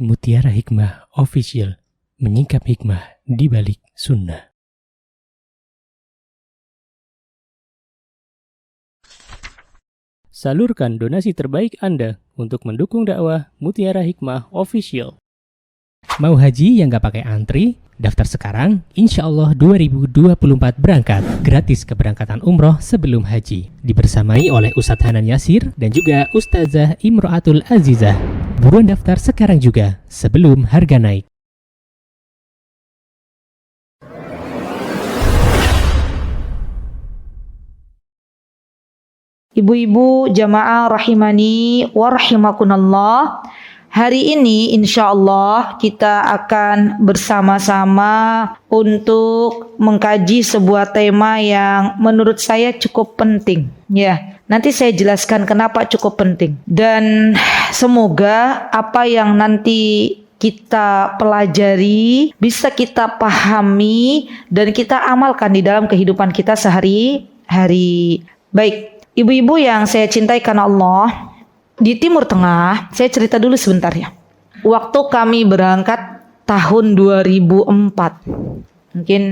Mutiara Hikmah Official, menyingkap hikmah di balik sunnah. Salurkan donasi terbaik Anda untuk mendukung dakwah Mutiara Hikmah Official. Mau haji yang gak pakai antri? Daftar sekarang, insya Allah 2024 berangkat. Gratis keberangkatan umroh sebelum haji. Dibersamai oleh Ustadz Hanan Yasir dan juga Ustazah Imro'atul Azizah. Buruan daftar sekarang juga, sebelum harga naik. Ibu-ibu jamaah rahimani wa rahimakunallah. Hari ini insya Allah kita akan bersama-sama untuk mengkaji sebuah tema yang menurut saya cukup penting. Ya, nanti saya jelaskan kenapa cukup penting. Dan semoga apa yang nanti kita pelajari bisa kita pahami dan kita amalkan di dalam kehidupan kita sehari-hari. Baik, ibu-ibu yang saya cintai karena Allah, di Timur Tengah, saya cerita dulu sebentar ya. Waktu kami berangkat tahun 2004. Mungkin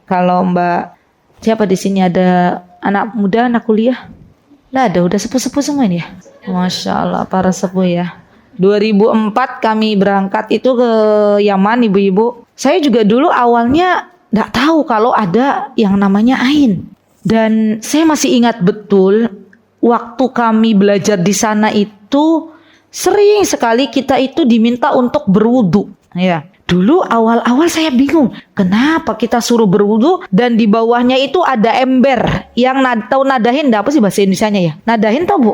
kalau Mbak, siapa di sini ada anak muda, anak kuliah? Nah, udah sepuh-sepuh semua ini ya. Masya Allah, para sepuh ya. 2004 kami berangkat itu ke Yaman, ibu-ibu. Saya juga dulu awalnya nggak tahu kalau ada yang namanya ain. Dan saya masih ingat betul waktu kami belajar di sana itu sering sekali kita itu diminta untuk berwudu. Ya, dulu awal-awal saya bingung kenapa kita suruh berwudu dan di bawahnya itu ada ember yang tahu nadahin, apa sih bahasa Indonesianya ya? Nadahin tau Bu?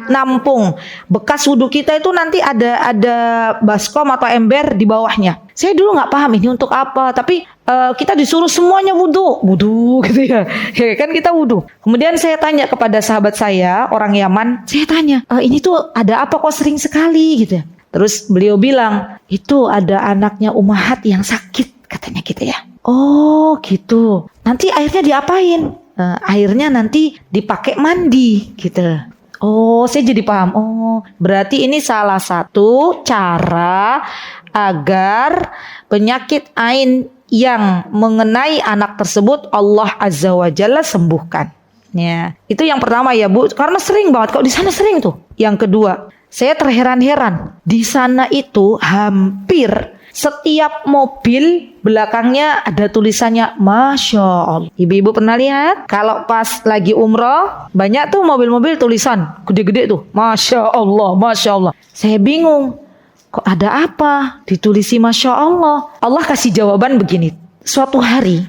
Nampung. Bekas wudu kita itu nanti ada baskom atau ember di bawahnya. Saya dulu nggak paham ini untuk apa, tapi kita disuruh semuanya wudu gitu ya. Ya kan kita wudu. Kemudian saya tanya kepada sahabat saya orang Yaman, saya tanya, ini tuh ada apa kok sering sekali gitu ya. Terus beliau bilang, itu ada anaknya Ummahat yang sakit katanya gitu ya. Oh gitu. Nanti airnya diapain? Airnya nanti dipakai mandi gitu. Oh, saya jadi paham. Oh, berarti ini salah satu cara agar penyakit ain yang mengenai anak tersebut Allah Azza wa Jalla sembuhkan. Ya, itu yang pertama ya Bu, karena sering banget kok di sana sering tuh. Yang kedua, saya terheran-heran. Di sana itu hampir setiap mobil belakangnya ada tulisannya Masya Allah. Ibu-ibu pernah lihat? Kalau pas lagi umroh, banyak tuh mobil-mobil tulisan gede-gede tuh Masya Allah, Masya Allah. Saya bingung, kok ada apa? Ditulisi Masya Allah. Allah kasih jawaban begini. Suatu hari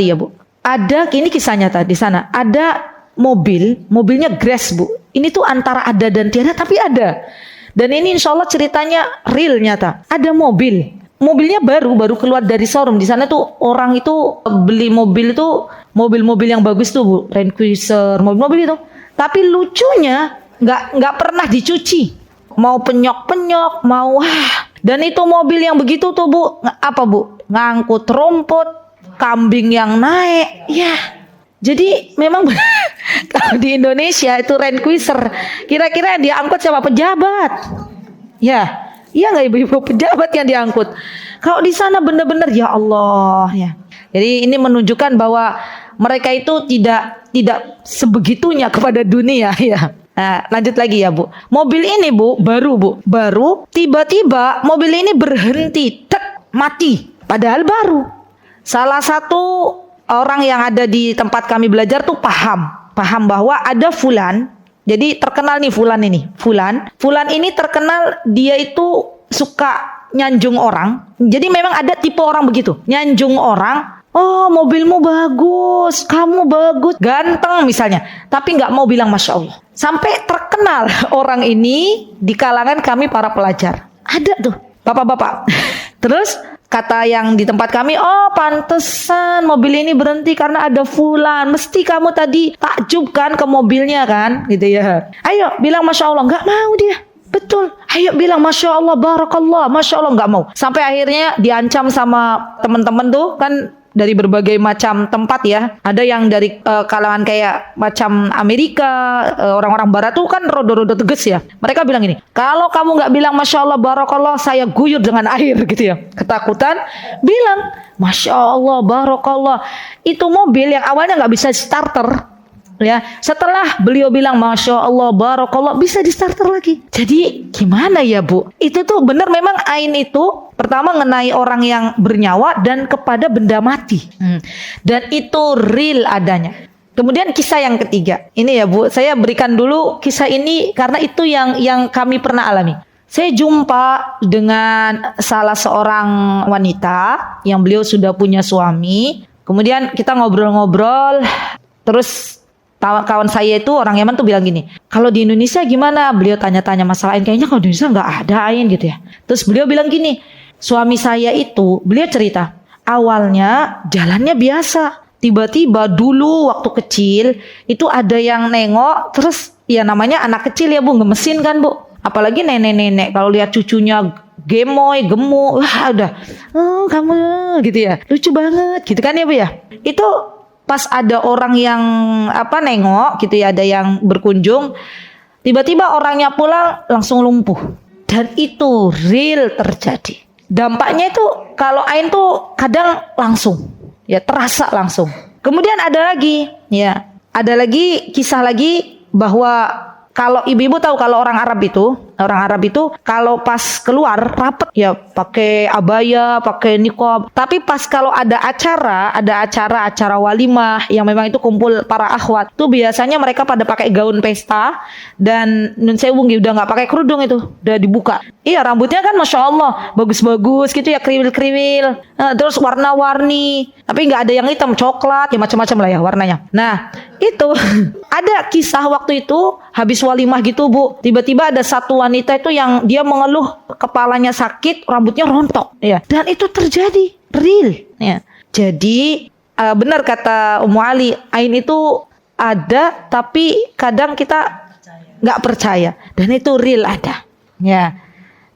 ya Bu, ada, ini kisah nyata di sana, ada mobilnya Grass Bu. Ini tuh antara ada dan tiada, tapi ada. Dan ini insya Allah ceritanya real nyata. Ada mobilnya baru keluar dari showroom. Di sana tuh orang itu beli mobil itu mobil-mobil yang bagus tuh Bu, Land Cruiser, mobil-mobil itu. Tapi lucunya nggak pernah dicuci. Mau penyok-penyok, dan itu mobil yang begitu tuh Bu, apa Bu? Ngangkut rumput, kambing yang naik. Ya. Jadi memang kalau di Indonesia itu Land Cruiser, kira-kira yang diangkut siapa? Pejabat. Ya, iya nggak ibu-ibu, pejabat yang diangkut. Kalau di sana benar-benar ya Allah ya. Jadi ini menunjukkan bahwa mereka itu tidak sebegitunya kepada dunia ya. Nah, lanjut lagi ya Bu. Mobil ini Bu, baru tiba-tiba mobil ini berhenti, mati. Padahal baru. Salah satu orang yang ada di tempat kami belajar tuh paham bahwa ada fulan. Jadi terkenal nih fulan ini. Fulan ini terkenal dia itu suka nyanjung orang. Jadi memang ada tipe orang begitu. Nyanjung orang. Oh, mobilmu bagus, kamu bagus, ganteng misalnya. Tapi nggak mau bilang Masya Allah. Sampai terkenal orang ini di kalangan kami para pelajar. Ada tuh bapak-bapak. Terus kata yang di tempat kami, oh pantesan mobil ini berhenti karena ada fulan. Mesti kamu tadi takjub kan ke mobilnya kan, gitu ya. Ayo bilang Masya Allah, nggak mau dia. Betul. Ayo bilang Masya Allah, Barakallah, Masya Allah, nggak mau. Sampai akhirnya diancam sama teman-teman tuh kan, dari berbagai macam tempat ya. Ada yang dari kalangan kayak macam Amerika, orang-orang barat tuh kan rodo-rodo tegas ya. Mereka bilang gini, kalau kamu nggak bilang Masya Allah Barakallah, saya guyur dengan air gitu ya. Ketakutan, bilang Masya Allah Barakallah. Itu mobil yang awalnya nggak bisa starter, ya, setelah beliau bilang Masya Allah Barakallah, bisa di starter lagi. Jadi gimana ya Bu? Itu tuh benar, memang ain itu pertama mengenai orang yang bernyawa dan kepada benda mati, dan itu real adanya. Kemudian kisah yang ketiga ini ya Bu, saya berikan dulu kisah ini karena itu yang kami pernah alami. Saya jumpa dengan salah seorang wanita yang beliau sudah punya suami. Kemudian kita ngobrol-ngobrol, terus kawan saya itu orang Yaman tuh bilang gini, kalau di Indonesia gimana? Beliau tanya-tanya masalah ain, kayaknya kalau di Indonesia nggak ada ain gitu ya. Terus beliau bilang gini, suami saya itu, beliau cerita, awalnya jalannya biasa, tiba-tiba dulu waktu kecil itu ada yang nengok, terus ya namanya anak kecil ya Bu, gemesin kan Bu, apalagi nenek-nenek kalau lihat cucunya gemoy, gemuk, wah udah, oh kamu gitu ya, lucu banget gitu kan ya Bu ya. Itu pas ada orang yang nengok gitu ya, ada yang berkunjung, tiba-tiba orangnya pulang langsung lumpuh. Dan itu real terjadi. Dampaknya itu kalau ain tuh kadang langsung, ya terasa langsung. Kemudian ada lagi kisah lagi bahwa kalau ibu-ibu tahu kalau orang Arab itu kalau pas keluar rapet ya, pakai abaya, pakai niqab. Tapi pas kalau ada acara walimah yang memang itu kumpul para akhwat, tuh biasanya mereka pada pakai gaun pesta dan nun sewu udah nggak pakai kerudung, itu udah dibuka. Iya, rambutnya kan Masya Allah bagus-bagus gitu ya, kriwil-kriwil, terus warna-warni, tapi nggak ada yang hitam, coklat, ya macam-macam lah ya warnanya. Nah itu ada kisah waktu itu habis walimah gitu Bu, tiba-tiba ada satu wanita itu yang dia mengeluh kepalanya sakit, rambutnya rontok ya, dan itu terjadi real ya. Jadi benar kata Ummu Ali, ain itu ada tapi kadang kita nggak percaya, dan itu real ada ya.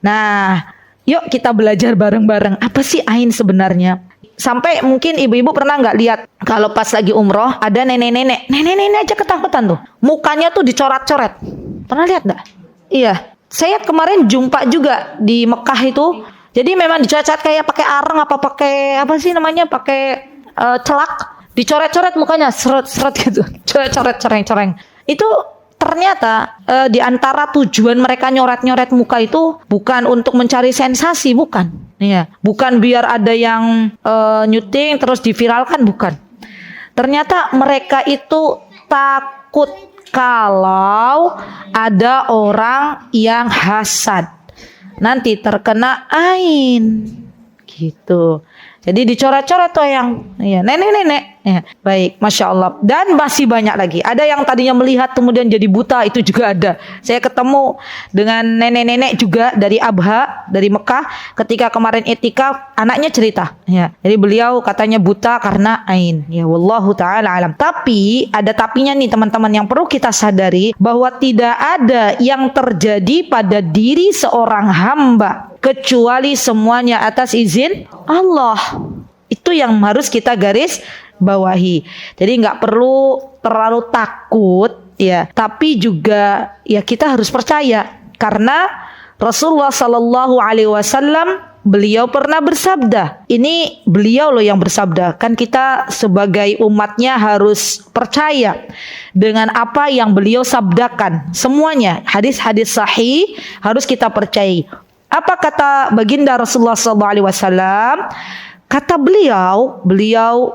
Nah yuk kita belajar bareng-bareng apa sih ain sebenarnya. Sampai mungkin ibu-ibu pernah nggak lihat kalau pas lagi umroh ada nenek-nenek aja ketakutan tuh, mukanya tuh dicoret-coret. Pernah lihat nggak? Iya, saya kemarin jumpa juga di Mekah itu. Jadi memang dicoret-coret kayak pakai areng pakai pakai celak, dicoret-coret mukanya, seret-seret gitu, coret-coret, coreng-coreng. Itu ternyata di antara tujuan mereka nyoret-nyoret muka itu bukan untuk mencari sensasi, bukan. Iya, bukan biar ada yang nyuting terus diviralkan, bukan. Ternyata mereka itu takut kalau ada orang yang hasad nanti terkena ain gitu. Jadi dicoret-coret tuh yang nenek-nenek. Ya, baik, Masya Allah. Dan masih banyak lagi. Ada yang tadinya melihat kemudian jadi buta, itu juga ada. Saya ketemu dengan nenek-nenek juga dari Abha, dari Mekah. Ketika kemarin itikaf, anaknya cerita. Ya, jadi beliau katanya buta karena ain. Ya, wallahu ta'ala alam. Tapi ada tapinya nih teman-teman, yang perlu kita sadari bahwa tidak ada yang terjadi pada diri seorang hamba kecuali semuanya atas izin Allah. Itu yang harus kita garis bawahi. Jadi nggak perlu terlalu takut ya, tapi juga ya kita harus percaya karena Rasulullah Sallallahu Alaihi Wasallam beliau pernah bersabda. Ini beliau loh yang bersabda. Kan kita sebagai umatnya harus percaya dengan apa yang beliau sabdakan. Semuanya hadis-hadis sahih harus kita percayai. Apa kata baginda Rasulullah Sallallahu Alaihi Wasallam? Kata beliau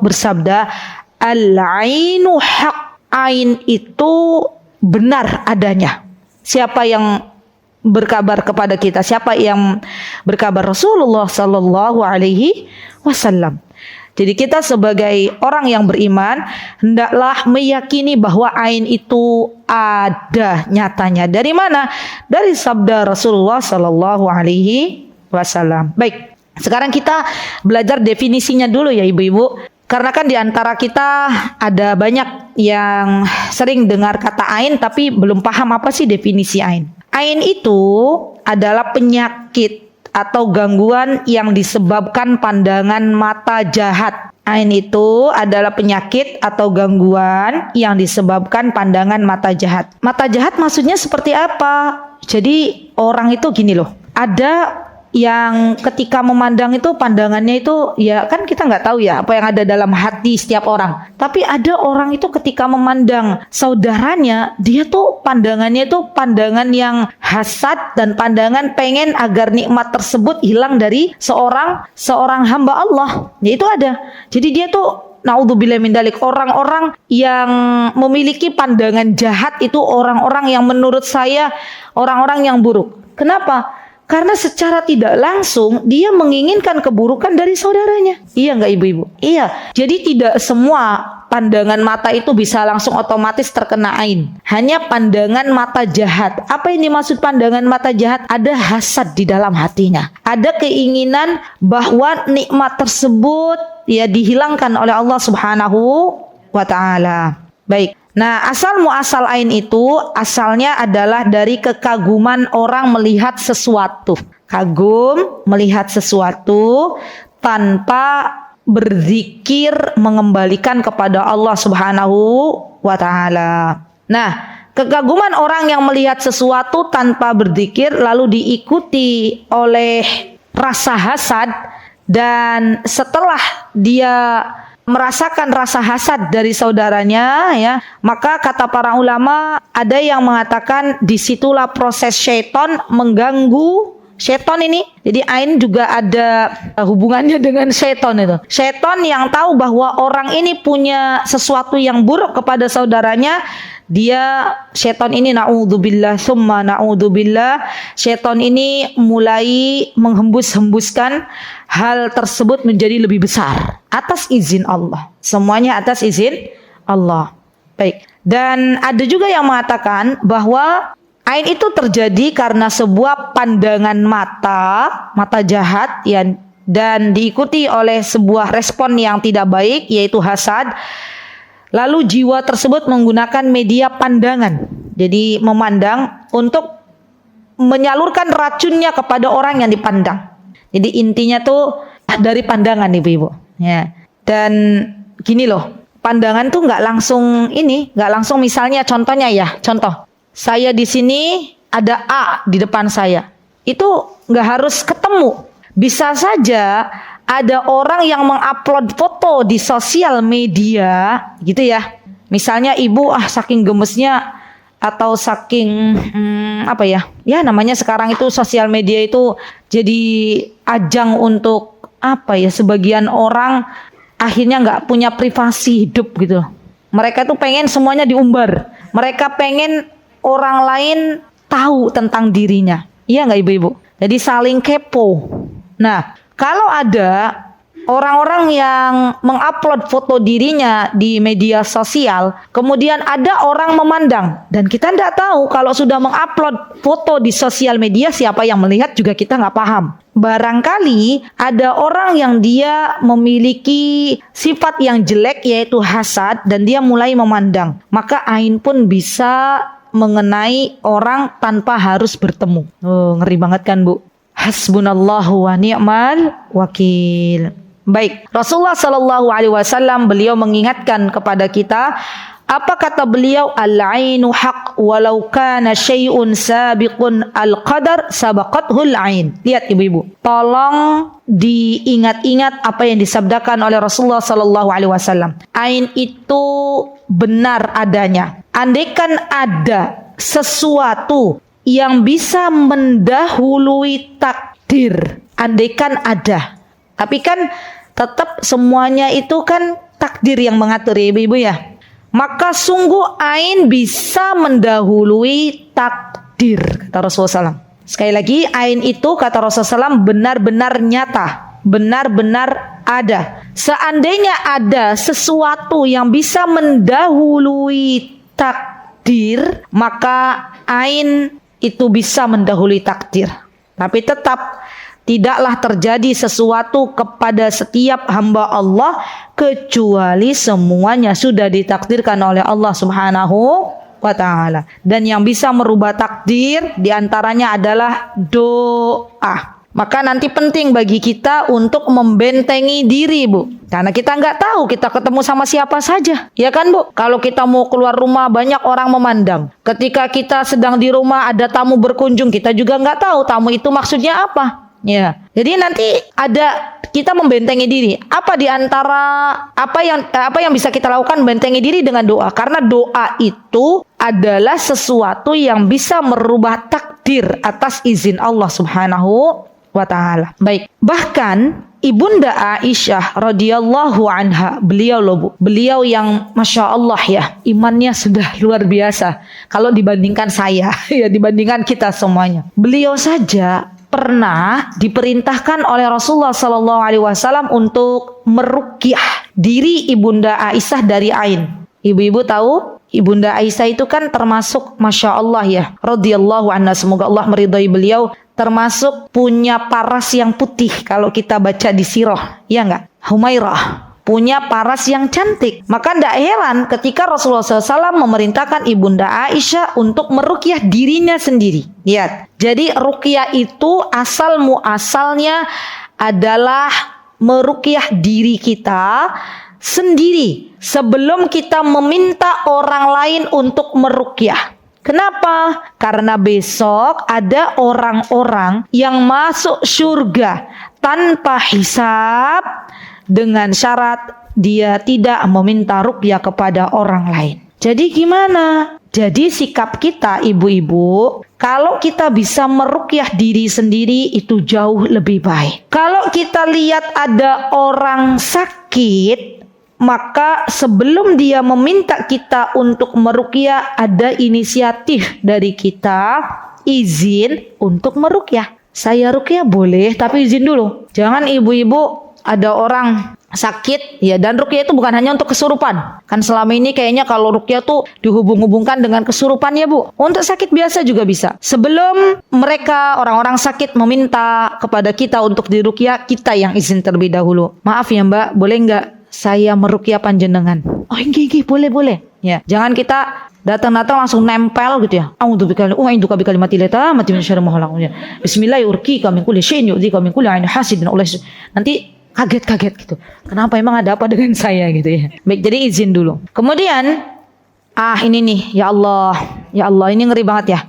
bersabda, al-ainu haq, ain itu benar adanya. Siapa yang berkabar kepada kita? Siapa yang berkabar? Rasulullah Sallallahu Alaihi Wasallam. Jadi kita sebagai orang yang beriman hendaklah meyakini bahwa ain itu ada nyatanya. Dari mana? Dari sabda Rasulullah Sallallahu Alaihi Wasallam. Baik. Sekarang kita belajar definisinya dulu ya ibu-ibu. Karena kan diantara kita ada banyak yang sering dengar kata ain tapi belum paham apa sih definisi ain. Ain itu adalah penyakit atau gangguan yang disebabkan pandangan mata jahat Ain itu adalah penyakit atau gangguan yang disebabkan pandangan mata jahat. Mata jahat maksudnya seperti apa? Jadi orang itu gini loh, ada yang ketika memandang itu pandangannya itu ya kan kita nggak tahu ya apa yang ada dalam hati setiap orang. Tapi ada orang itu ketika memandang saudaranya, dia tuh pandangannya itu pandangan yang hasad dan pandangan pengen agar nikmat tersebut hilang dari seorang hamba Allah. Ya itu ada. Jadi dia tuh naudzubillah min dalik, orang-orang yang memiliki pandangan jahat itu orang-orang yang menurut saya orang-orang yang buruk. Kenapa? Karena secara tidak langsung dia menginginkan keburukan dari saudaranya. Iya nggak ibu-ibu? Iya. Jadi tidak semua pandangan mata itu bisa langsung otomatis terkena ain. Hanya pandangan mata jahat. Apa yang dimaksud pandangan mata jahat? Ada hasad di dalam hatinya. Ada keinginan bahwa nikmat tersebut ya dihilangkan oleh Allah Subhanahu wa taala. Baik. Nah, asal muasal ain itu asalnya adalah dari kekaguman orang melihat sesuatu. Kagum melihat sesuatu tanpa berzikir mengembalikan kepada Allah Subhanahu wa taala. Nah, kekaguman orang yang melihat sesuatu tanpa berzikir lalu diikuti oleh rasa hasad, dan setelah dia merasakan rasa hasad dari saudaranya ya, maka kata para ulama ada yang mengatakan disitulah proses syaitan mengganggu syaitan ini. Jadi ain juga ada hubungannya dengan syaitan itu. Syaitan yang tahu bahwa orang ini punya sesuatu yang buruk kepada saudaranya, dia syaitan ini naudzubillah summa naudzubillah, syaitan ini mulai menghembus-hembuskan hal tersebut menjadi lebih besar atas izin Allah. Semuanya atas izin Allah. Baik. Dan ada juga yang mengatakan bahwa ain itu terjadi karena sebuah pandangan mata jahat ya, dan diikuti oleh sebuah respon yang tidak baik yaitu hasad. Lalu jiwa tersebut menggunakan media pandangan. Jadi memandang untuk menyalurkan racunnya kepada orang yang dipandang. Jadi intinya tuh dari pandangan ibu-ibu. Ya. Dan gini loh, pandangan tuh nggak langsung misalnya contohnya ya, contoh. Saya di sini ada A di depan saya. Itu nggak harus ketemu. Bisa saja ada orang yang mengupload foto di sosial media gitu ya. Misalnya ibu saking gemesnya atau saking ya namanya sekarang itu sosial media itu jadi ajang untuk sebagian orang akhirnya nggak punya privasi hidup gitu. Mereka tuh pengen semuanya diumbar. Mereka pengen orang lain tahu tentang dirinya. Iya nggak ibu-ibu? Jadi saling kepo. Nah, kalau ada orang-orang yang mengupload foto dirinya di media sosial, kemudian ada orang memandang, dan kita tidak tahu kalau sudah mengupload foto di sosial media siapa yang melihat juga kita nggak paham. Barangkali ada orang yang dia memiliki sifat yang jelek yaitu hasad dan dia mulai memandang, maka ain pun bisa mengenai orang tanpa harus bertemu. Oh, ngeri banget kan Bu? Hasbunallahu wa ni'mal wakil. Baik, Rasulullah sallallahu alaihi wasallam beliau mengingatkan kepada kita, apa kata beliau? Al-ainu haq walau kana syai'un sabiqun al-qadar sabaqathul ain. Lihat ibu-ibu, tolong diingat-ingat apa yang disabdakan oleh Rasulullah sallallahu alaihi wasallam. Ain itu benar adanya. Andaikan ada sesuatu yang bisa mendahului takdir, andaikan ada. Tapi kan tetap semuanya itu kan takdir yang mengatur ya ibu-ibu ya. Maka sungguh ain bisa mendahului takdir, kata Rasulullah SAW. Sekali lagi, ain itu kata Rasulullah SAW benar-benar nyata, benar-benar ada. Seandainya ada sesuatu yang bisa mendahului takdir, maka ain itu bisa mendahului takdir. Tapi tetap tidaklah terjadi sesuatu kepada setiap hamba Allah kecuali semuanya sudah ditakdirkan oleh Allah Subhanahu wa taala. Dan yang bisa merubah takdir diantaranya adalah doa. Maka nanti penting bagi kita untuk membentengi diri, Bu. Karena kita nggak tahu kita ketemu sama siapa saja. Ya kan, Bu? Kalau kita mau keluar rumah banyak orang memandang. Ketika kita sedang di rumah ada tamu berkunjung, kita juga nggak tahu tamu itu maksudnya apa. Ya. Jadi nanti kita membentengi diri. Apa di antara apa yang bisa kita lakukan bentengi diri dengan doa? Karena doa itu adalah sesuatu yang bisa merubah takdir atas izin Allah Subhanahu wa ta'ala. Baik, bahkan Ibunda Aisyah radhiyallahu anha, beliau yang Masya Allah ya, imannya sudah luar biasa kalau dibandingkan saya, ya dibandingkan kita semuanya. Beliau saja pernah diperintahkan oleh Rasulullah SAW untuk meruqyah diri Ibunda Aisyah dari ain. Ibu-ibu tahu Ibunda Aisyah itu kan termasuk Masya Allah ya, radhiyallahu anha, semoga Allah meridhai beliau, termasuk punya paras yang putih kalau kita baca di sirah, ya enggak? Humairah punya paras yang cantik. Maka tidak heran ketika Rasulullah SAW memerintahkan Ibunda Aisyah untuk meruqyah dirinya sendiri. Lihat, jadi ruqyah itu asal muasalnya adalah meruqyah diri kita sendiri sebelum kita meminta orang lain untuk meruqyah. Kenapa? Karena besok ada orang-orang yang masuk surga tanpa hisab dengan syarat dia tidak meminta ruqyah kepada orang lain. Jadi gimana? Jadi sikap kita ibu-ibu, kalau kita bisa meruqyah diri sendiri itu jauh lebih baik. Kalau kita lihat ada orang sakit, maka sebelum dia meminta kita untuk meruqyah, ada inisiatif dari kita, izin untuk meruqyah. Saya ruqyah boleh, tapi izin dulu. Jangan ibu-ibu ada orang sakit ya, dan ruqyah itu bukan hanya untuk kesurupan. Kan selama ini kayaknya kalau ruqyah tuh dihubung-hubungkan dengan kesurupan ya, Bu. Untuk sakit biasa juga bisa. Sebelum mereka orang-orang sakit meminta kepada kita untuk diruqyah, kita yang izin terlebih dahulu. Maaf ya Mbak, boleh nggak saya meruqyah panjenengan? Oh iya, boleh. Ya, jangan kita datang-datang langsung nempel gitu ya. A'udzu bikalimati mati min syarri ma khalaq. Bismillahirrahmanirrahim. Min kulli syai'in yu'dzi min kulli 'ainin hasidin. Nanti kaget gitu. Kenapa, emang ada apa dengan saya gitu ya. Baik, jadi izin dulu. Kemudian ini nih, ya Allah ini ngeri banget ya.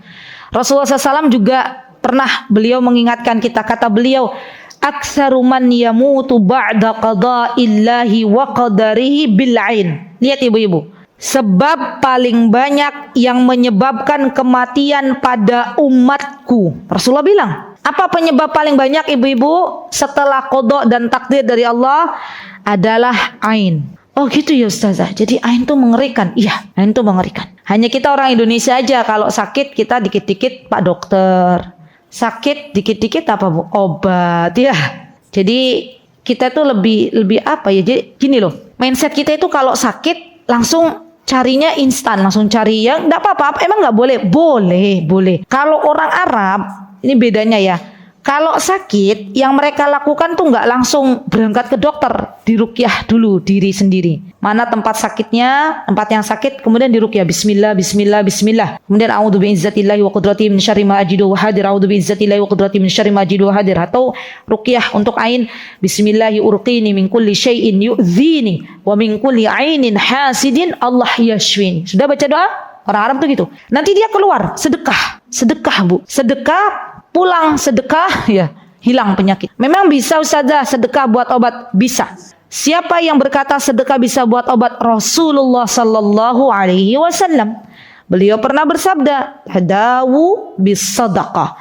Rasulullah SAW juga pernah beliau mengingatkan kita, kata beliau, aktsaru man yamutu ba'da qada'illahi wa qadarihi bil 'ain. Lihat ibu-ibu, sebab paling banyak yang menyebabkan kematian pada umatku. Rasulullah bilang, apa penyebab paling banyak ibu-ibu setelah qada dan takdir dari Allah? Adalah ain. Oh gitu ya Ustazah, jadi ain itu mengerikan. Iya, ain itu mengerikan. Hanya kita orang Indonesia aja kalau sakit kita dikit-dikit Pak Dokter, sakit dikit-dikit apa Bu? Obat ya. Jadi kita tuh lebih apa ya, jadi gini loh, mindset kita itu kalau sakit langsung carinya instan, langsung cari yang enggak apa-apa. Emang enggak boleh? Boleh. Kalau orang Arab ini bedanya ya. Kalau sakit, yang mereka lakukan tuh nggak langsung berangkat ke dokter, diruqyah dulu diri sendiri. Mana tempat sakitnya, tempat yang sakit, kemudian diruqyah. Bismillah. Kemudian a'udzu bi'izzatillahi wa qudratihi min syarri ma ajidu wa hadir. A'udzu bi'izzatillahi wa qudratihi min syarri ma ajidu wa hadir. Atau ruqyah untuk ain. Bismillahi urqini min kulli syai'in yu'dzini wa min kulli ainin hasidin Allah yashwini. Sudah baca doa? Orang Arab tuh gitu. Nanti dia keluar sedekah Bu. Sedekah pulang sedekah ya, hilang penyakit. Memang bisa Ustazah sedekah buat obat? Bisa. Siapa yang berkata sedekah bisa buat obat? Rasulullah sallallahu alaihi wasallam. Beliau pernah bersabda, hadawu bis sadaqah.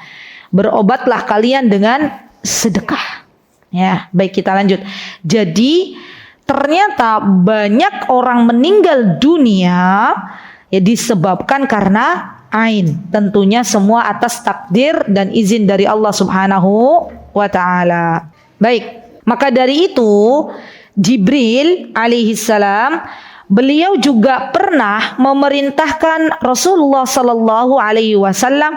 Berobatlah kalian dengan sedekah. Ya, baik, kita lanjut. Jadi ternyata banyak orang meninggal dunia ya disebabkan karena ain. Tentunya semua atas takdir dan izin dari Allah Subhanahu wa ta'ala. Baik, maka dari itu Jibril alaihissalam, beliau juga pernah memerintahkan Rasulullah sallallahu alaihi wasallam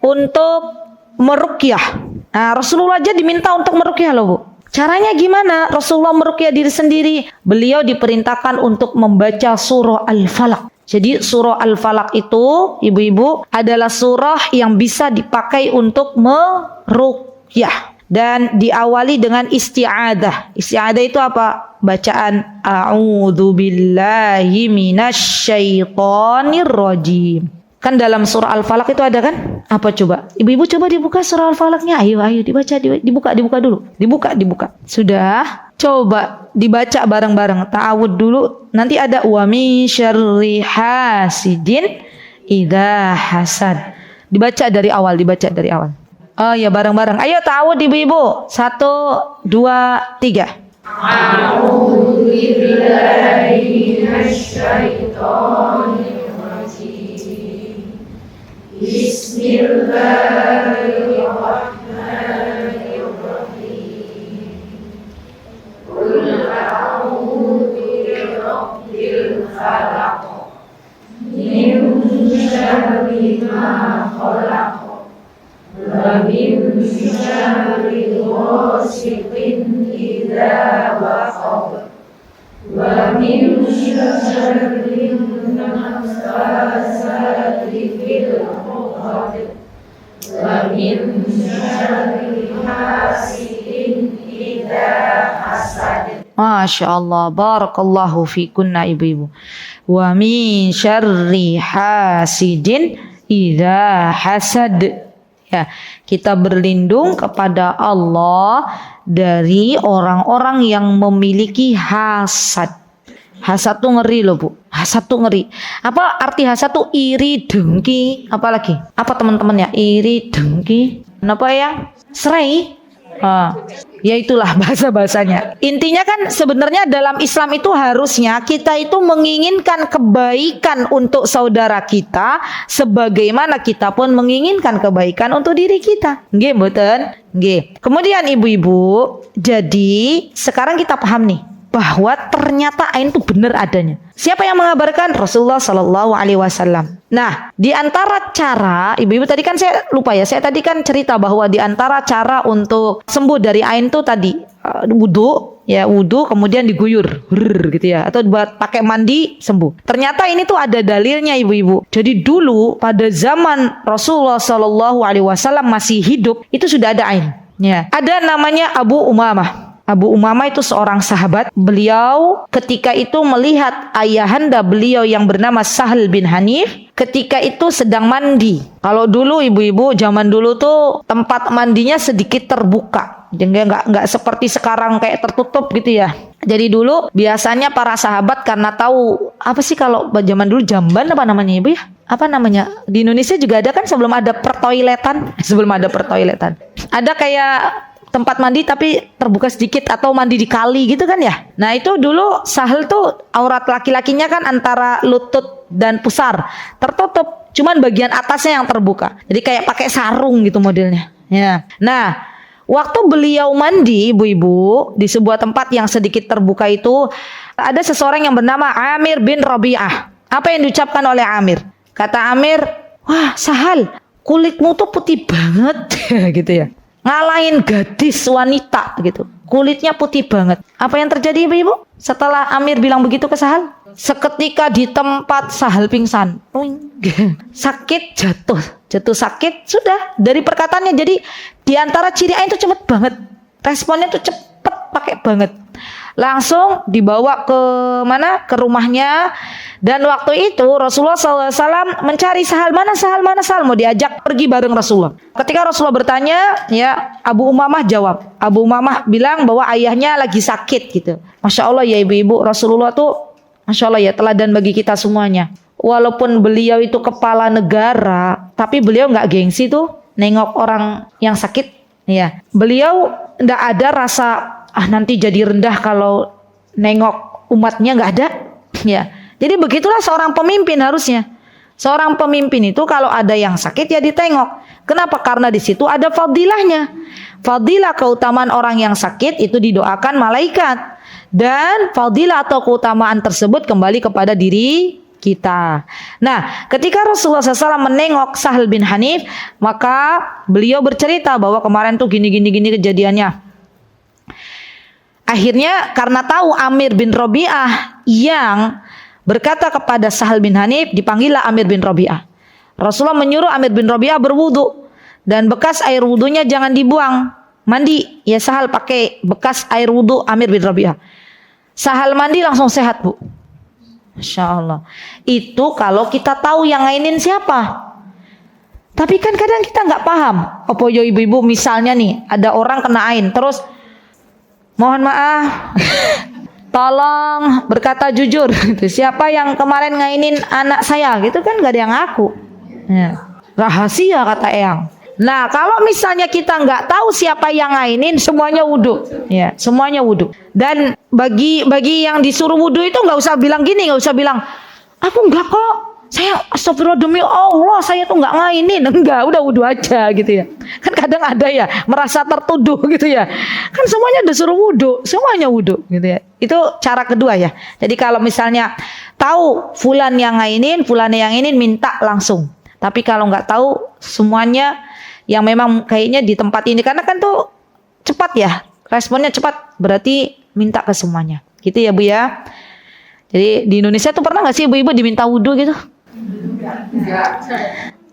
untuk meruqyah. Nah, Rasulullah aja diminta untuk meruqyah loh Bu. Caranya gimana Rasulullah meruqyah diri sendiri? Beliau diperintahkan untuk membaca surah Al-Falaq. Jadi surah Al-Falaq itu ibu-ibu adalah surah yang bisa dipakai untuk meruqyah. dan diawali dengan isti'adah. Isti'adah itu apa? Bacaan a'udzu billahi minasyaitonir rajim. Kan dalam surah Al-Falaq itu ada kan? Apa coba? Ibu-ibu coba dibuka surah Al-Falaqnya. Ayo dibaca, dibuka dulu. Dibuka. Sudah? Coba dibaca bareng-bareng. Ta'awud dulu. Nanti ada wa min syarri hasidin idza hasad. Dibaca dari awal. Oh ya, bareng-bareng. Ayo ta'awud ibu-ibu. 1, 2, 3. A'udzu billahi minasyaitonir rajim. Bismillahirrahmanirrahim. Qul a'udzu birabbil falaq min syarri ma khalaq wa min syarri ghasiqin idza waqab wa min syarri naffasati fil 'uqad wa min syarri hasidin idza hasad. Masya Allah, barakallahu fikunna ibu-ibu. Wa min syarri hasidin idza hasad. Ya, kita berlindung kepada Allah dari orang-orang yang memiliki hasad. Hasad tuh ngeri loh Bu. Hasad tuh ngeri. Apa arti hasad tuh? Iri, dengki. Apa lagi? Apa teman-teman ya? Iri, dengki. Apa ya? Serai. Ya itulah bahasa-bahasanya. Intinya kan sebenarnya dalam Islam itu harusnya kita itu menginginkan kebaikan untuk saudara kita sebagaimana kita pun menginginkan kebaikan untuk diri kita. Nggih mboten? Nggih. Kemudian ibu-ibu, jadi sekarang kita paham nih bahwa ternyata ain itu benar adanya. Siapa yang mengabarkan? Rasulullah Shallallahu Alaihi Wasallam. Nah, di antara cara, ibu-ibu tadi kan saya lupa ya, saya tadi kan cerita bahwa di antara cara untuk sembuh dari ain itu tadi wudu, kemudian diguyur, gitu ya, atau buat pakai mandi sembuh. Ternyata ini tuh ada dalilnya ibu-ibu. Jadi dulu pada zaman Rasulullah Shallallahu Alaihi Wasallam masih hidup itu sudah ada ain. Ya, ada namanya Abu Umamah. Abu Umamah itu seorang sahabat. Beliau ketika itu melihat ayahanda beliau yang bernama Sahal bin Hanif ketika itu sedang mandi. Kalau dulu ibu-ibu zaman dulu tuh tempat mandinya sedikit terbuka. Jadi nggak seperti sekarang kayak tertutup gitu ya. Jadi dulu biasanya para sahabat karena tahu apa sih kalau zaman dulu jamban apa namanya ibu ya? Apa namanya? Di Indonesia juga ada kan sebelum ada pertoiletan. Ada kayak tempat mandi tapi terbuka sedikit atau mandi di kali gitu kan ya. Nah itu dulu Sahal tuh aurat laki-lakinya kan antara lutut dan pusar tertutup, cuman bagian atasnya yang terbuka. Jadi kayak pakai sarung gitu modelnya. Ya. Nah waktu beliau mandi ibu-ibu di sebuah tempat yang sedikit terbuka itu ada seseorang yang bernama Amir bin Rabi'ah. Apa yang diucapkan oleh Amir? Kata Amir, wah Sahal kulitmu tuh putih banget gitu ya. Ngalahin gadis wanita gitu, kulitnya putih banget. Apa yang terjadi ibu-ibu? Setelah Amir bilang begitu ke Sahal, seketika di tempat Sahal pingsan, sakit, jatuh sakit, sudah dari perkataannya. Jadi di antara ciri ain itu cepet banget, responnya tuh cepet pakai banget. Langsung dibawa ke mana? Ke rumahnya. Dan waktu itu Rasulullah SAW mencari Sahal. Mana Sahal? Mau diajak pergi bareng Rasulullah. Ketika Rasulullah bertanya, ya Abu Umamah jawab. Abu Umamah bilang bahwa ayahnya lagi sakit gitu. Masya Allah ya ibu-ibu, Rasulullah tuh Masya Allah ya teladan bagi kita semuanya. Walaupun beliau itu kepala negara, tapi beliau nggak gengsi tuh nengok orang yang sakit. Ya, beliau nggak ada rasa nanti jadi rendah kalau nengok umatnya, nggak ada. Ya. Jadi begitulah seorang pemimpin harusnya. Seorang pemimpin itu kalau ada yang sakit ya ditengok. Kenapa? Karena di situ ada fadilahnya. Fadilah keutamaan orang yang sakit itu didoakan malaikat. Dan fadilah atau keutamaan tersebut kembali kepada diri kita. Nah, ketika Rasulullah SAW menengok Sahal bin Hanif, maka beliau bercerita bahwa kemarin tuh gini kejadiannya. Akhirnya karena tahu Amir bin Rabi'ah yang berkata kepada Sahal bin Hanif, dipanggillah Amir bin Rabi'ah. Rasulullah menyuruh Amir bin Rabi'ah berwudu dan bekas air wudunya jangan dibuang. mandi, ya Sahal pakai bekas air wudhu Amir bin Rabi'ah. Sahal mandi langsung sehat, Bu. Masya Allah. Itu kalau kita tahu yang ngainin siapa. Tapi kan kadang kita nggak paham. Apa yo ibu-ibu, misalnya nih ada orang kena ain, terus mohon maaf, tolong berkata jujur. Siapa yang kemarin ngainin anak saya? Gitu kan nggak ada yang ngaku. Ya. Rahasia kata Eyang. Nah kalau misalnya kita nggak tahu siapa yang ngainin, semuanya wudhu, ya semuanya wudhu. Dan bagi yang disuruh wudhu itu nggak usah bilang gini, nggak usah bilang aku nggak kok, saya astagfirullah demi Allah saya tuh nggak ngainin, enggak, udah wudhu aja gitu ya. Kan kadang ada ya merasa tertuduh gitu ya. Kan semuanya disuruh wudhu, semuanya wudhu gitu ya. Itu cara kedua ya. Jadi kalau misalnya tahu fulan yang ngainin, fulan yang ngainin, minta langsung. Tapi kalau nggak tahu semuanya yang memang kayaknya di tempat ini, karena kan tuh cepat ya, responnya cepat, berarti minta ke semuanya. Gitu ya Bu ya. Jadi di Indonesia tuh pernah nggak sih ibu-ibu diminta wudhu gitu? Enggak.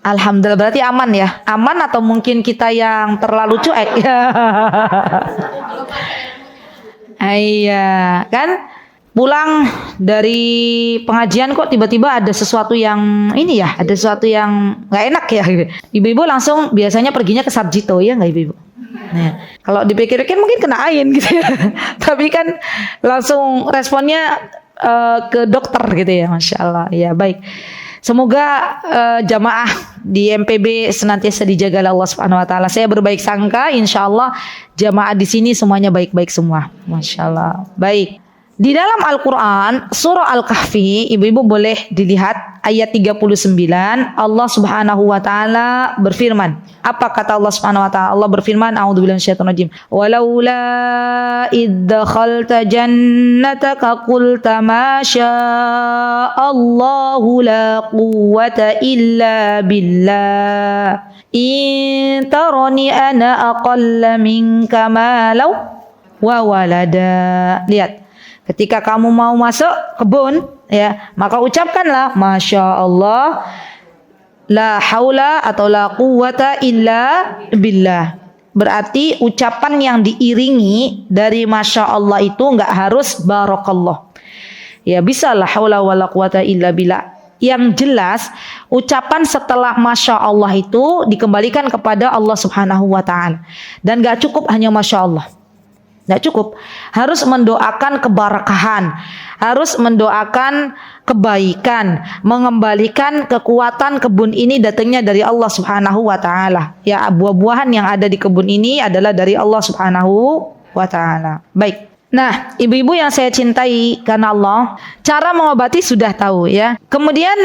Alhamdulillah, berarti aman ya. Aman atau mungkin kita yang terlalu cuek? Iya, kan? Pulang dari pengajian kok tiba-tiba ada sesuatu yang ini ya, ada sesuatu yang nggak enak ya. Ibu-ibu langsung biasanya perginya ke Sarjito ya nggak ibu-ibu? Nah, kalau dipikir-pikir mungkin kena ain gitu ya. Tapi kan langsung responnya ke dokter gitu ya, Masya Allah. Ya baik. Semoga jamaah di MPB senantiasa dijaga oleh Allah Subhanahu Wa Taala. Saya berbaik sangka, insya Allah jamaah di sini semuanya baik-baik semua, Masya Allah. Baik. Di dalam Al-Quran, surah Al-Kahfi, ibu-ibu boleh dilihat ayat 39, Allah Subhanahu Wa Taala berfirman. Apa kata Allah Subhanahu Wa Taala? Allah berfirman, A'udzubillahi minasyaitonir rajim. Walaula idh dakhalta jannataka qulta ma sya'allahu la quwwata illa billah. In tarani ana aqalla minka malau wa walada. Lihat. Ketika kamu mau masuk kebun, ya, maka ucapkanlah Masya Allah, la haula atau la quwwata illa billah. Berarti ucapan yang diiringi dari Masya Allah itu nggak harus barakallah. Ya bisa la haula wa la quwwata illa billah. Yang jelas ucapan setelah Masya Allah itu dikembalikan kepada Allah Subhanahu Wa Taala. Dan nggak cukup hanya Masya Allah. Tidak cukup, harus mendoakan keberkahan, harus mendoakan kebaikan, mengembalikan kekuatan kebun ini datangnya dari Allah Subhanahu Wa Taala. Ya, buah-buahan yang ada di kebun ini adalah dari Allah Subhanahu Wa Taala. Baik. Nah, ibu-ibu yang saya cintai karena Allah, cara mengobati sudah tahu ya. Kemudian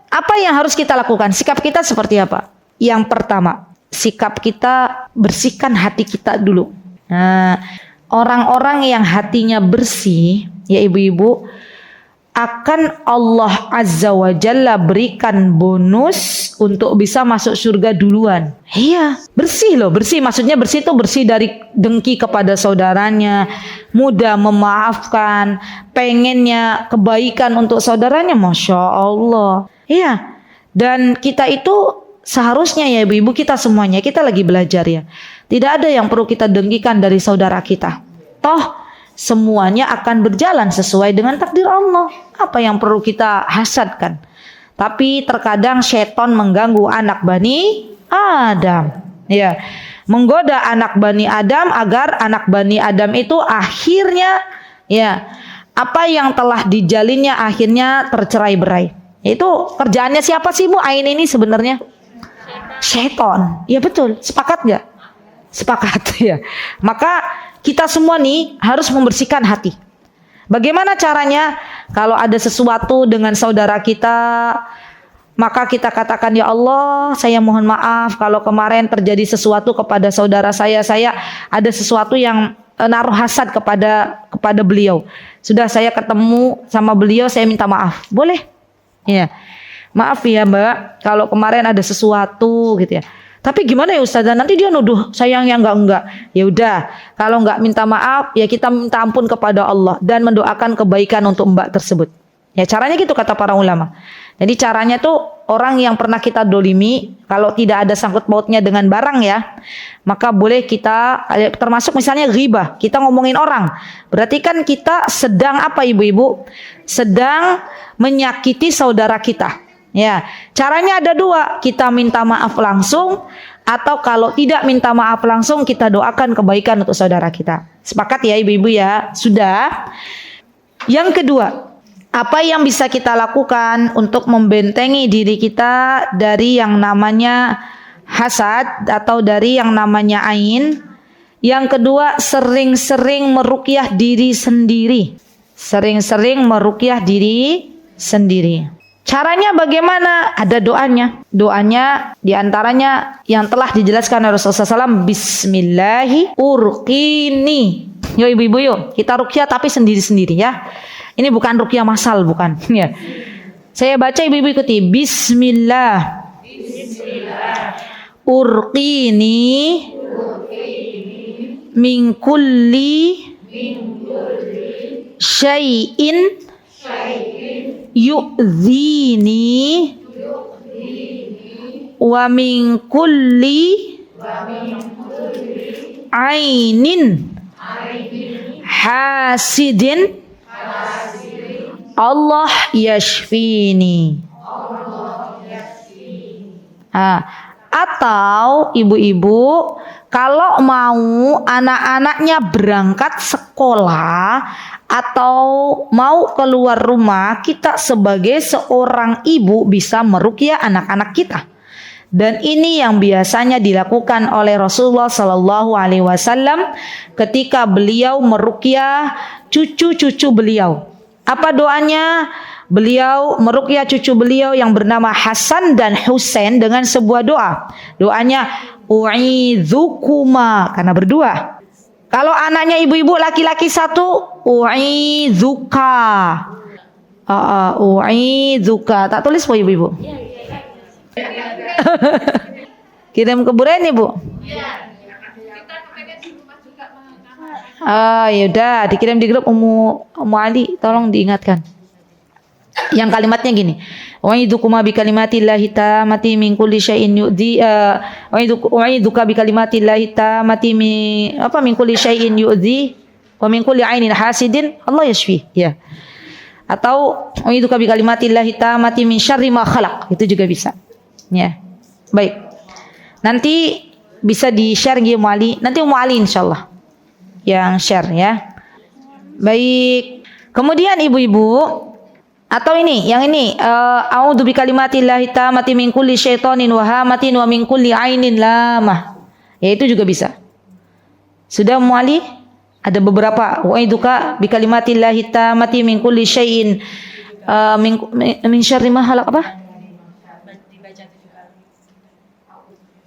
apa yang harus kita lakukan? Sikap kita seperti apa? Yang pertama, sikap kita bersihkan hati kita dulu. Nah, orang-orang yang hatinya bersih, ya ibu-ibu, akan Allah Azza wa Jalla berikan bonus untuk bisa masuk surga duluan. Iya, bersih loh, bersih. Maksudnya bersih itu bersih dari dengki kepada saudaranya, mudah memaafkan, pengennya kebaikan untuk saudaranya, Masya Allah. Iya, dan kita itu seharusnya ya ibu-ibu, kita semuanya, kita lagi belajar ya. Tidak ada yang perlu kita dengkikan dari saudara kita. Toh semuanya akan berjalan sesuai dengan takdir Allah. Apa yang perlu kita hasadkan? Tapi terkadang setan mengganggu anak Bani Adam. Ya, menggoda anak Bani Adam agar anak Bani Adam itu akhirnya ya apa yang telah dijalinnya akhirnya tercerai-berai. Itu kerjaannya siapa sih Bu? Ain ini sebenarnya setan. Ya betul, sepakat nggak? Sepakat ya. Maka kita semua nih harus membersihkan hati. Bagaimana caranya? Kalau ada sesuatu dengan saudara kita, maka kita katakan, ya Allah, saya mohon maaf kalau kemarin terjadi sesuatu kepada saudara saya ada sesuatu yang naruh hasad kepada beliau. Sudah saya ketemu sama beliau, saya minta maaf. Boleh? Ya. Maaf ya Mbak, kalau kemarin ada sesuatu gitu ya. Tapi gimana ya Ustazah, nanti dia nuduh saya yang enggak. Ya udah, kalau enggak minta maaf, ya kita minta ampun kepada Allah dan mendoakan kebaikan untuk Mbak tersebut. Ya caranya gitu kata para ulama. Jadi caranya tuh orang yang pernah kita dolimi, kalau tidak ada sangkut pautnya dengan barang ya, maka boleh kita, termasuk misalnya ghibah, kita ngomongin orang. Berarti kan kita sedang apa ibu-ibu? Sedang menyakiti saudara kita. Ya, caranya ada dua, kita minta maaf langsung, atau kalau tidak minta maaf langsung, kita doakan kebaikan untuk saudara kita. Sepakat ya ibu-ibu ya? Sudah. Yang kedua, apa yang bisa kita lakukan untuk membentengi diri kita dari yang namanya hasad atau dari yang namanya ain? Yang kedua, sering-sering meruqyah diri sendiri. Sering-sering meruqyah diri sendiri. Caranya bagaimana? Ada doanya. Doanya diantaranya yang telah dijelaskan oleh Rasulullah SAW. Bismillahi urqini. Yo ibu-ibu yuk, kita ruqyah tapi sendiri-sendiri ya. Ini bukan ruqyah masal, bukan. Ya. Saya baca, ibu-ibu ikuti. Bismillah. Urqini. Min kulli syai'in yu'dhini wa min kulli ainin hasidin Allah yashfini. Atau ibu-ibu kalau mau anak-anaknya berangkat sekolah atau mau keluar rumah, kita sebagai seorang ibu bisa meruqyah anak-anak kita. Dan ini yang biasanya dilakukan oleh Rasulullah Sallallahu Alaihi Wasallam ketika beliau meruqyah cucu-cucu beliau. Apa doanya? Beliau meruqyah cucu beliau yang bernama Hasan dan Husain dengan sebuah doa. Doanya u'idzukuma, karena berdua. Kalau anaknya ibu-ibu laki-laki satu, u'idzuka. U'idzuka. Tak tulis po ibu-ibu? Kirim ke Bureni, Bu? Yaudah, dikirim di grup Ummu Ali, tolong diingatkan. Yang kalimatnya gini. U'idzuka bi kalimatillahi tammati min kulli syai'in yu'dhi u'idzuka bi kalimatillahi tammati min kulli syai'in yu'dhi wa min kulli 'ainin hasidin Allah yashfi. Ya. Atau u'idzuka bi kalimatillahi tammati min syarri ma khalaq. Itu juga bisa. Ya. Baik. Nanti bisa di-share Ummu Ali. Nanti Ummu Ali insyaallah yang share ya. Baik. Kemudian ibu-ibu, atau ini, yang ini, a'udzu bikalimatillahi tammati min kulli syaitonin wa hamatin wa min kulli ainin lamah. Ya itu juga bisa. Sudah Ummu Ali? Ada beberapa. Wa'idzuka bikalimatillahi tammati min kulli syai'in min syarri ma khalaq apa?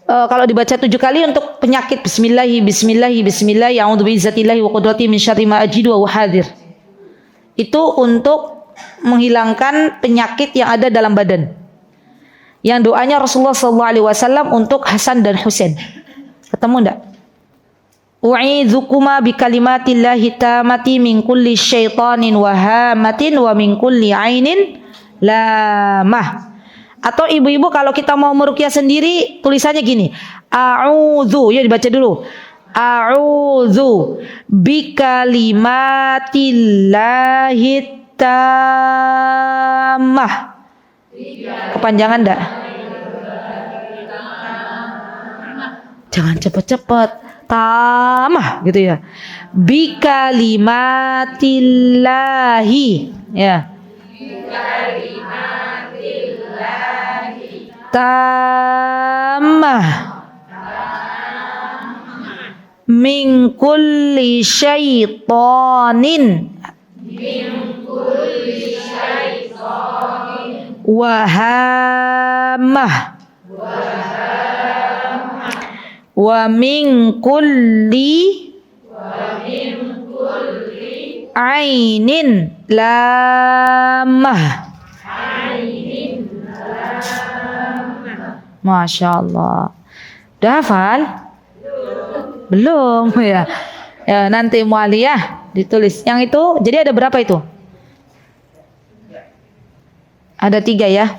Kalau dibaca 7 kali untuk penyakit bismillah a'udzu bi'izzatillahi wa qudratihi min syarri ma ajidu wa hadir. Itu untuk menghilangkan penyakit yang ada dalam badan. Yang doanya Rasulullah SAW untuk Hasan dan Husain. Ketemu enggak? U'idzukuma bi kalimatillahi tammati min kulli syaitanin wa hamatin wa min kulli ainin lamah. Atau ibu-ibu kalau kita mau meruqyah sendiri, tulisannya gini. A'udzu, ya dibaca dulu. A'udzu bi kalimatillahi tammah. Kepanjangan enggak? Jangan cepet-cepet. Tammah gitu ya. Bi kalimatillahi. Ya. Bi kalimatillahi. Tammah. Min kulli syaitanin. Wahamah wa min kulli ainin lamah. Masya Allah. Udah hafal? Belum ya. Ya nanti mualiyah ditulis. Yang itu jadi ada berapa itu? Ada 3 ya.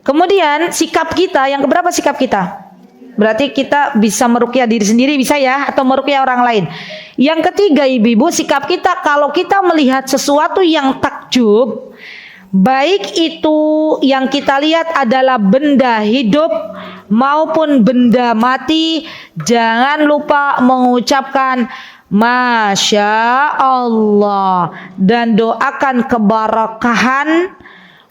Kemudian sikap kita, yang keberapa sikap kita? Berarti kita bisa meruqyah diri sendiri, bisa ya, atau meruqyah orang lain. Yang ketiga ibu-ibu, sikap kita kalau kita melihat sesuatu yang takjub, baik itu yang kita lihat adalah benda hidup maupun benda mati, jangan lupa mengucapkan Masya Allah dan doakan keberkahan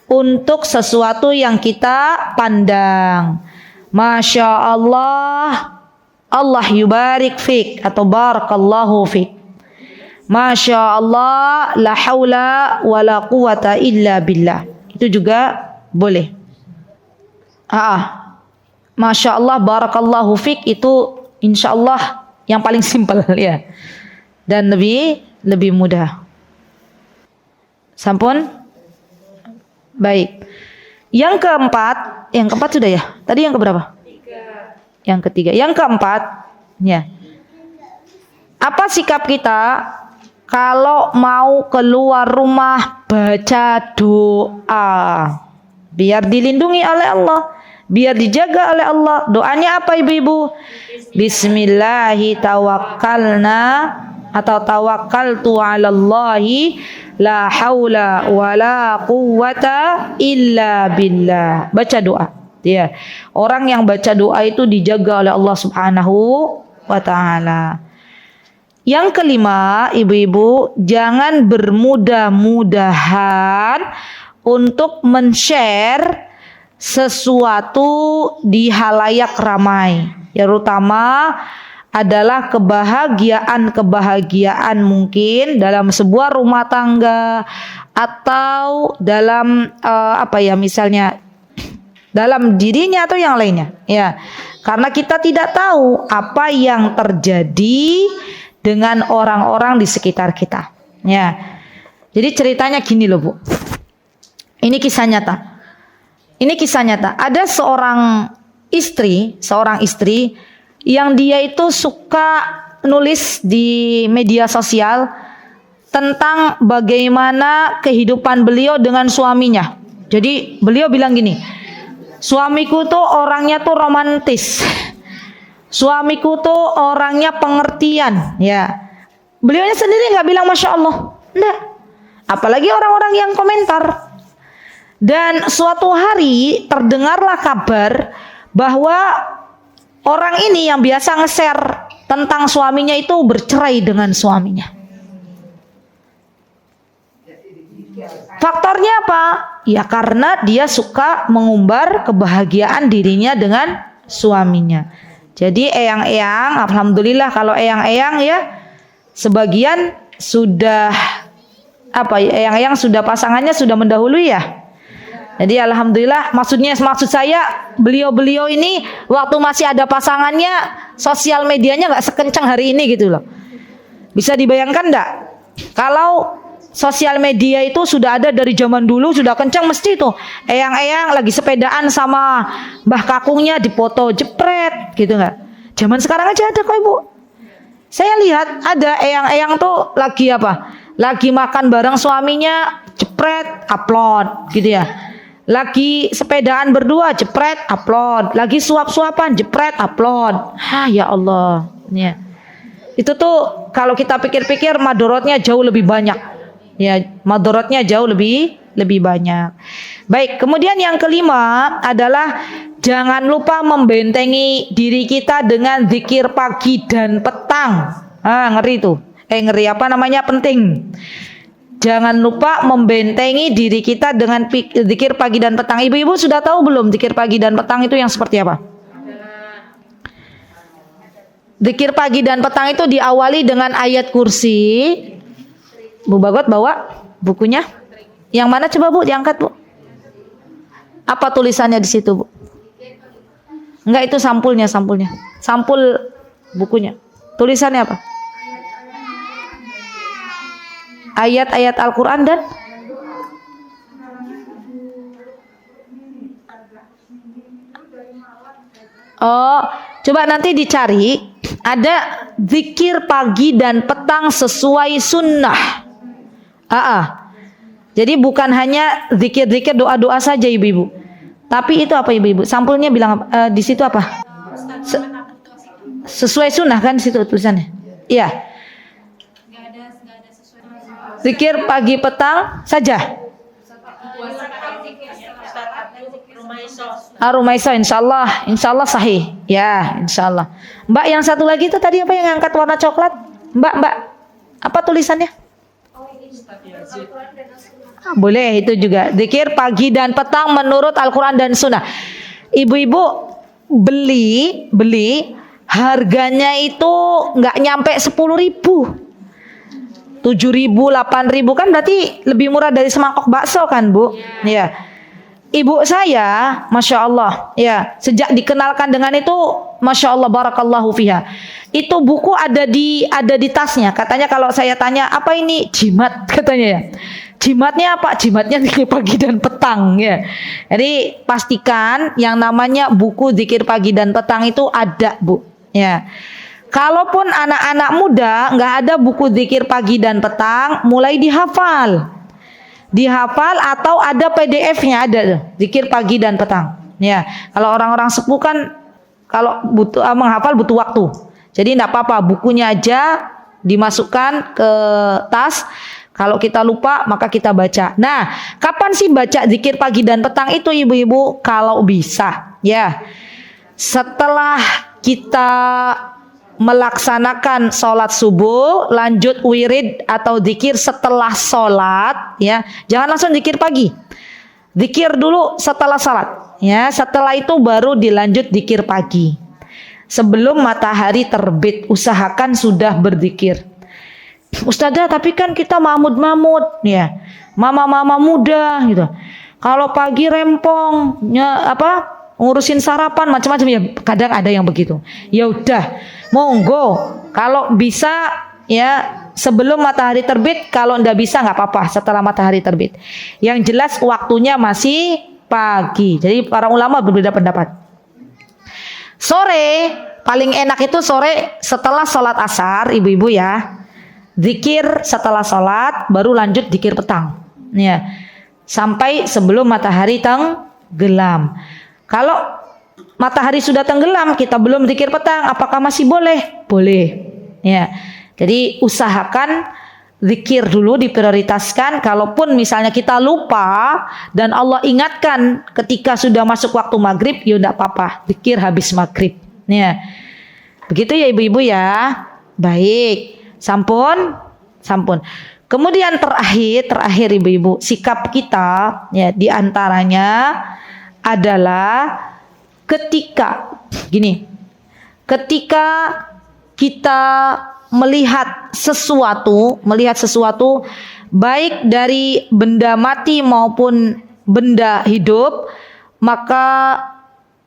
untuk sesuatu yang kita pandang. Masya Allah, Allah yubarik fik atau barakallahu fik. Masya Allah, la haula wa la quwata illa billah. Itu juga boleh. Masya Allah, barakallahu fik itu insya Allah yang paling simpel ya. Dan lebih mudah. Sampun? Baik. Yang keempat sudah ya. Tadi yang keberapa? Yang ketiga. Yang keempat, ya. Apa sikap kita kalau mau keluar rumah baca doa? Biar dilindungi oleh Allah, biar dijaga oleh Allah. Doanya apa ibu-ibu? Bismillahi tawakkalna atau tawakkaltu 'alallahi la haula wala quwwata illa billah. Baca doa. Ya. Orang yang baca doa itu dijaga oleh Allah Subhanahu wa taala. Yang kelima, ibu-ibu, jangan bermudah-mudahan untuk men-share sesuatu di halayak ramai. Yang utama adalah kebahagiaan mungkin dalam sebuah rumah tangga atau dalam misalnya dalam dirinya atau yang lainnya ya, karena kita tidak tahu apa yang terjadi dengan orang-orang di sekitar kita ya. Jadi ceritanya gini loh Bu, ini kisah nyata ada seorang istri yang dia itu suka nulis di media sosial tentang bagaimana kehidupan beliau dengan suaminya. Jadi beliau bilang gini, suamiku tuh orangnya tuh romantis, suamiku tuh orangnya pengertian ya. Beliaunya sendiri nggak bilang Masya Allah, enggak. Apalagi orang-orang yang komentar. Dan suatu hari terdengarlah kabar bahwa orang ini yang biasa nge-share tentang suaminya itu bercerai dengan suaminya. Faktornya apa? Ya karena dia suka mengumbar kebahagiaan dirinya dengan suaminya. Jadi eyang-eyang, alhamdulillah kalau eyang-eyang ya sebagian sudah eyang-eyang sudah pasangannya sudah mendahului ya. Jadi alhamdulillah, maksud saya beliau ini waktu masih ada pasangannya sosial medianya nggak sekencang hari ini gitu loh. Bisa dibayangkan enggak? Kalau sosial media itu sudah ada dari zaman dulu, sudah kencang mesti tuh eyang-eyang lagi sepedaan sama mbah kakungnya dipoto jepret gitu nggak? Zaman sekarang aja ada kok ibu. Saya lihat ada eyang-eyang tuh lagi lagi makan bareng suaminya, jepret upload gitu ya. Lagi sepedaan berdua, jepret, upload. Lagi suap-suapan, jepret, upload. Ya Allah. Ya. Itu tuh kalau kita pikir-pikir madorotnya jauh lebih banyak. Ya, madorotnya jauh lebih banyak. Baik, kemudian yang kelima adalah jangan lupa membentengi diri kita dengan zikir pagi dan petang. Ngeri tuh. Penting. Jangan lupa membentengi diri kita dengan zikir pagi dan petang. Ibu-ibu sudah tahu belum zikir pagi dan petang itu yang seperti apa? Zikir pagi dan petang itu diawali dengan ayat kursi. Bu Bagot bawa bukunya? Yang mana coba Bu, diangkat Bu. Apa tulisannya di situ Bu? Enggak, itu sampulnya. Sampul bukunya. Tulisannya apa? Ayat-ayat Al-Quran dan coba nanti dicari ada zikir pagi dan petang sesuai sunnah. Jadi bukan hanya zikir-zikir doa-doa saja ibu-ibu, Tapi itu apa ibu-ibu? Sampulnya bilang di situ apa? Sesuai sunnah kan di situ tulisannya. Iya. Zikir pagi petang saja. Rumaiso insyaallah sahih. Ya, insyaallah. Mbak yang satu lagi itu tadi apa yang angkat warna coklat? Mbak, apa tulisannya? Boleh itu juga. Zikir pagi dan petang menurut Al-Quran dan Sunnah. Ibu-ibu beli harganya itu nggak nyampe 10.000, 7.000, 8.000 kan berarti lebih murah dari semangkok bakso kan Bu? Ya. Ibu saya, masya Allah, ya sejak dikenalkan dengan itu, masya Allah, barakallahu fiha. Itu buku ada di tasnya. Katanya kalau saya tanya apa ini jimat, katanya ya. Jimatnya apa? Jimatnya zikir pagi dan petang ya. Jadi pastikan yang namanya buku zikir pagi dan petang itu ada Bu. Ya. Kalaupun anak-anak muda nggak ada buku zikir pagi dan petang, mulai dihafal atau ada PDF-nya ada zikir pagi dan petang. Ya, kalau orang-orang sepuh kan kalau butuh menghafal butuh waktu. Jadi tidak apa-apa, bukunya aja dimasukkan ke tas. Kalau kita lupa maka kita baca. Nah, kapan sih baca zikir pagi dan petang itu ibu-ibu? Kalau bisa, ya. Setelah kita melaksanakan sholat subuh, lanjut wirid atau zikir setelah sholat, ya, jangan langsung zikir pagi, zikir dulu setelah sholat, ya, setelah itu baru dilanjut zikir pagi. Sebelum matahari terbit, usahakan sudah berzikir. Ustazah, tapi kan kita mamud, ya, mama muda, gitu. Kalau pagi rempong, ya, ngurusin sarapan macam-macam ya, kadang ada yang begitu. Ya udah, monggo kalau bisa ya sebelum matahari terbit, kalau ndak bisa nggak apa-apa setelah matahari terbit. Yang jelas waktunya masih pagi. Jadi para ulama berbeda pendapat. Sore paling enak itu sore setelah sholat asar, ibu-ibu ya. Zikir setelah sholat, baru lanjut zikir petang. Ya, sampai sebelum matahari tenggelam. Kalau matahari sudah tenggelam, kita belum zikir petang, apakah masih boleh? Boleh. Ya. Jadi usahakan zikir dulu diprioritaskan. Kalaupun misalnya kita lupa dan Allah ingatkan ketika sudah masuk waktu maghrib, ya enggak apa-apa, zikir habis maghrib. Ya. Begitu ya ibu-ibu ya. Baik. Sampun. Kemudian terakhir ibu-ibu, sikap kita ya diantaranya adalah ketika kita melihat sesuatu baik dari benda mati maupun benda hidup, maka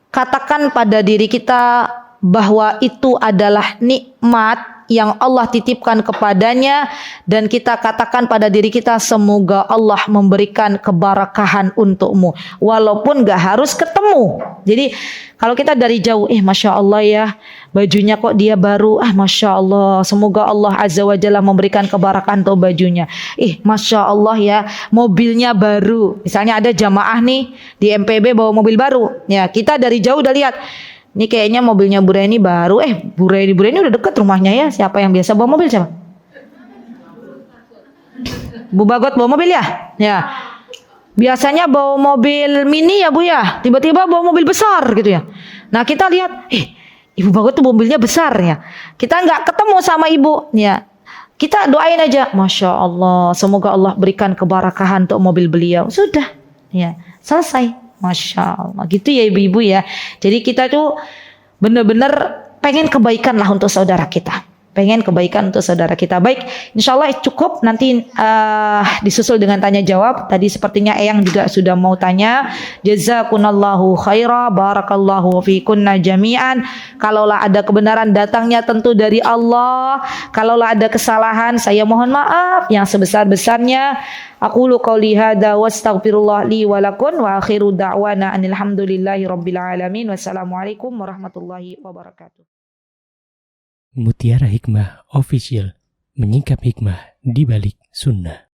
katakan pada diri kita bahwa itu adalah nikmat yang Allah titipkan kepadanya, dan kita katakan pada diri kita semoga Allah memberikan keberkahan untukmu walaupun gak harus ketemu. Jadi kalau kita dari jauh, masya Allah ya, bajunya kok dia baru, masya Allah, semoga Allah azza wa jalla memberikan keberkahan untuk bajunya. Masya Allah ya, mobilnya baru. Misalnya ada jamaah nih di MPB bawa mobil baru, ya kita dari jauh udah lihat, ini kayaknya mobilnya Bu Reni baru. Bu Reni udah deket rumahnya ya. Siapa yang biasa bawa mobil siapa? Bu Bagot bawa mobil ya? Ya. Biasanya bawa mobil mini ya Bu ya. Tiba-tiba bawa mobil besar gitu ya. Nah kita lihat, Ibu Bagot tuh mobilnya besar ya. Kita nggak ketemu sama ibu ya. Kita doain aja, masya Allah, semoga Allah berikan keberkahan untuk mobil beliau. Sudah, ya selesai. Masya Allah, gitu ya ibu-ibu ya. Jadi kita tuh benar-benar pengen kebaikan lah untuk saudara kita. Baik, insya Allah cukup. Nanti disusul dengan tanya jawab. Tadi sepertinya Eyang juga sudah mau tanya. Jazakunallahu khaira, barakallahu fikunna jami'an. Kalaulah ada kebenaran datangnya tentu dari Allah. Kalaulah ada kesalahan saya mohon maaf yang sebesar-besarnya. Aqulu qouli hadza wastaghfirullah li wa lakum wa akhiru da'wana anil hamdulillahi rabbil alamin. Wassalamualaikum warahmatullahi wabarakatuh. Mutiara Hikmah Official, menyingkap hikmah di balik sunnah.